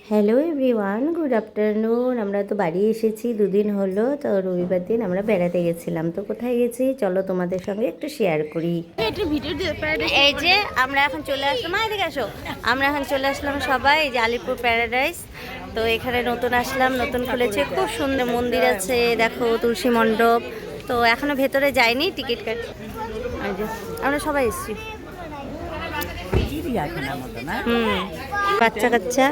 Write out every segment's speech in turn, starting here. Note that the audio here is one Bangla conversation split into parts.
Hello everyone, good afternoon. আমরা তো বাড়ি এসেছি, দুদিন হলো। তো রবিবার দিন আমরা বেড়াতে গেছিলাম। তো কোথায় গেছি চলো তোমাদের সঙ্গে একটু শেয়ার করি। এই যে আমরা এখন চলে আসলাম, এদিকে আসো। আমরা এখন চলে আসলাম সবাই, এই যে আলিপুর প্যারাডাইস। তো এখানে নতুন আসলাম, নতুন খুলেছে, খুব সুন্দর মন্দির আছে, দেখো তুলসী মণ্ডপ। তো এখনো ভেতরে যাইনি, টিকিট কাট। আমরা সবাই এসেছি। বাচ্চা কাচ্চা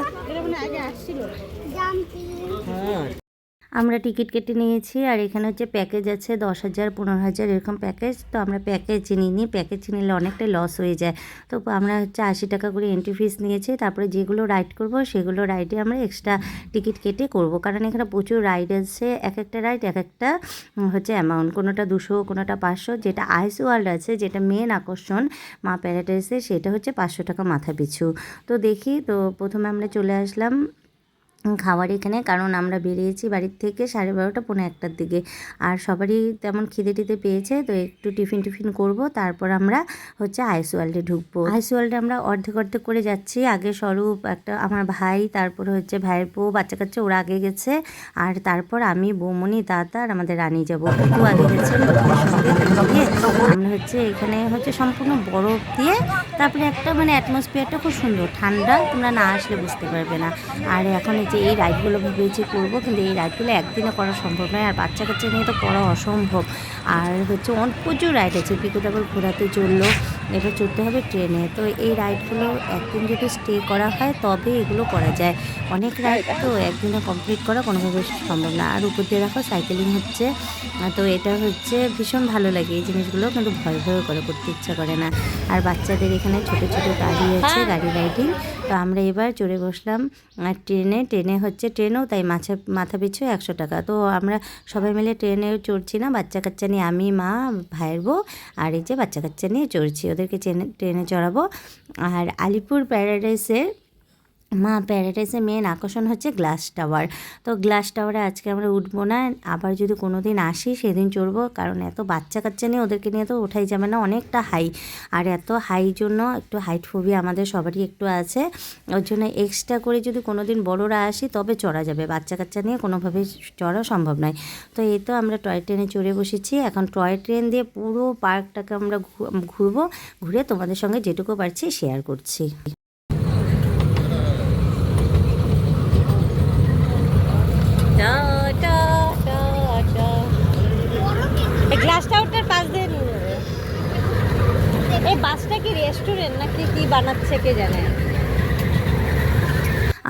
আমরা টিকিট কেটে নিয়েছি। আর এখানে হচ্ছে প্যাকেজ আছে 10,000, 15,000 এরকম প্যাকেজ। তো আমরা প্যাকেজ নিইনি, প্যাকেজ নিলে অনেকটাই লস হয়ে যায়। তো আমরা হচ্ছে 80 টাকা করে এন্ট্রি ফিস নিয়েছি। তারপরে যেগুলো রাইড করব সেগুলো রাইডে আমরা এক্সট্রা টিকিট কেটে করব, কারণ এখানে প্রচুর রাইড আছে। এক একটা রাইড এক একটা হচ্ছে অ্যামাউন্ট, কোনোটা 200, কোনোটা 500। যেটা আইস ওয়ার্ল্ড আছে, যেটা মেন আকর্ষণ মা প্যারাডাইসে, সেটা হচ্ছে 500 টাকা মাথা পিছু। তো দেখি, তো প্রথমে আমরা চলে আসলাম খাবার এখানে, কারণ আমরা বেরিয়েছি বাড়ির থেকে 12:30, 1:45টার দিকে। আর সবারই তেমন খিদে টিদে পেয়েছে, তো একটু টিফিন করব, তারপর আমরা হচ্ছে আইস ওয়ার্ল্ডে ঢুকবো। আইস ওয়ার্ল্ডে আমরা অর্ধেক করে যাচ্ছি। আগে স্বরূপ, একটা আমার ভাই, তারপরে হচ্ছে ভাইয়ের বউ, বাচ্চা কাচ্চা ওরা আগে গেছে। আর তারপর আমি, বৌমনি, দাদা আর আমাদের রানী যাবো, একটু আগে গেছে। আমরা হচ্ছে এখানে হচ্ছে সম্পূর্ণ বরফ দিয়ে, তারপরে একটা মানে অ্যাটমসফিয়ারটা খুব সুন্দর, ঠান্ডা, তোমরা না আসলে বুঝতে পারবে না। আর এখন যে এই রাইডগুলো ভেবেছি করবো, কিন্তু এই রাইডগুলো একদিনে করা সম্ভব নয়, আর বাচ্চা কাচ্চা নিয়ে তো করা অসম্ভব। আর হচ্ছে প্রচুর রাইড আছে। পিকুতে আবার ঘোরাতে চললো, এবার চড়তে হবে ট্রেনে। তো এই রাইডগুলো একদিন যদি স্টে করা হয় তবে এগুলো করা যায়। অনেক রাইড তো একদিনে কমপ্লিট করা কোনোভাবে সম্ভব না। আর উপর দিয়ে দেখো সাইকেলিং হচ্ছে। তো এটা হচ্ছে ভীষণ ভালো লাগে এই জিনিসগুলো, কিন্তু ভয় করে, করতে ইচ্ছা করে না। আর বাচ্চাদের এখানে ছোট ছোট গাড়ি আছে, গাড়ি রাইডিং। তো আমরা এবার চড়ে বসলাম আর ট্রেনে হচ্ছে, ট্রেনেও তাই মাথা পিছু 100 টাকা। তো আমরা সবাই মিলে ট্রেনেও চড়ছি না, বাচ্চা কাচ্চা নিয়ে, আমি, মা, ভাইয়ের বউ আর এই যে বাচ্চা কাচ্চা নিয়ে চড়ছি, ওদেরকে ট্রেনে চড়াবো। আর আলিপুর প্যারাডাইসের মা প্যারাডাইসের মেন আকর্ষণ হচ্ছে গ্লাস টাওয়ার। তো গ্লাস টাওয়ারে আজকে আমরা উঠবো না, আবার যদি কোনো দিন আসি সেদিন চড়বো, কারণ এত বাচ্চা কাচ্চা নিয়ে ওদেরকে নিয়ে তো ওঠাই যাবে না, অনেকটা হাই। আর এত হাই জন্য একটু হাইট ফোবিয়া আমাদের সবারই একটু আছে, ওর জন্য এক্সট্রা করে যদি কোনো দিন বড়োরা আসি তবে চড়া যাবে, বাচ্চা কাচ্চা নিয়ে কোনোভাবে চড়া সম্ভব নয়। তো এই তো আমরা টয় ট্রেনে চড়ে বসেছি। এখন টয় ট্রেন দিয়ে পুরো পার্কটাকে আমরা ঘুরবো, ঘুরে তোমাদের সঙ্গে যেটুকু পারছি শেয়ার করছি। গ্লাস টাওয়ারটার পাশ দিয়ে নিয়ে যাবে। এই বাসটা কি রেস্টুরেন্ট নাকি কি বানাচ্ছে কে জানে।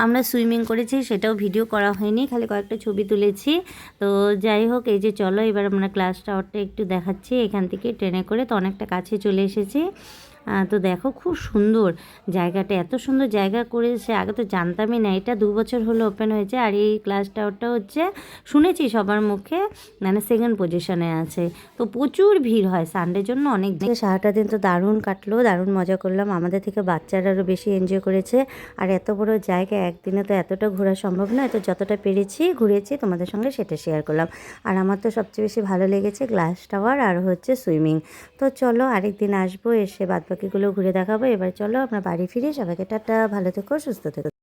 আমরা সুইমিং করেছি, সেটাও ভিডিও করা হয়নি, খালি কয়েকটা ছবি তুলেছি। তো যাই হোক, এই যে চলো এবার আমরা গ্লাস টাওয়ারটা একটু দেখাচ্ছি এখান থেকে ট্রেনে করে। তো অনেকটা কাছে চলে এসেছি। তো দেখো খুব সুন্দর জায়গাটা, এত সুন্দর জায়গা করেছে, আগে তো জানতামই না। এটা 2 বছর হলো ওপেন হয়েছে। আর এই গ্লাস টাওয়ারটা হচ্ছে শুনেছি সবার মুখে, মানে সেকেন্ড পজিশনে আছে। তো প্রচুর ভিড় হয় সানডের জন্য, অনেক দিন। সারাটা দিন তো দারুণ কাটলো, দারুণ মজা করলাম। আমাদের থেকে বাচ্চারা আরও বেশি এনজয় করেছে। আর এত বড় জায়গা একদিনে তো এতটা ঘোরা সম্ভব নয়, তো যতটা পেরেছি ঘুরেছি, তোমাদের সঙ্গে সেটা শেয়ার করলাম। আর আমার তো সবচেয়ে বেশি ভালো লেগেছে গ্লাস টাওয়ার আর হচ্ছে সুইমিং। তো চলো আরেকদিন আসবো, এসে বাদবাকিগুলো ঘুরে দেখাবো। এবার চলো আমরা বাড়ি ফিরে, সবাইকে টাটা, ভালো থেকো, সুস্থ থেকো।